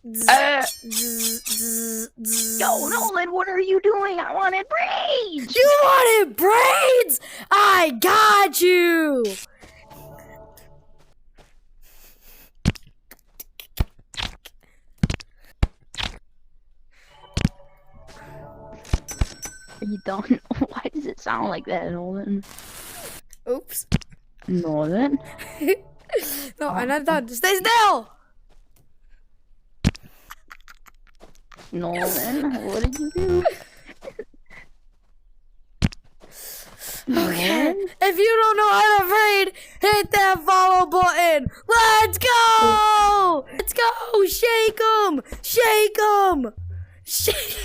Yo, Nolan, what are you doing? I wanted braids. You wanted braids? I got you. You don't know. Why does it sound like that, Nolan? Oops. Nolan? No, I'm not done. Stay still. Nolan, what did you do? Okay, if you don't know how to braid, hit that follow button. Let's go! Let's go! Shake 'em! Shake 'em! Shake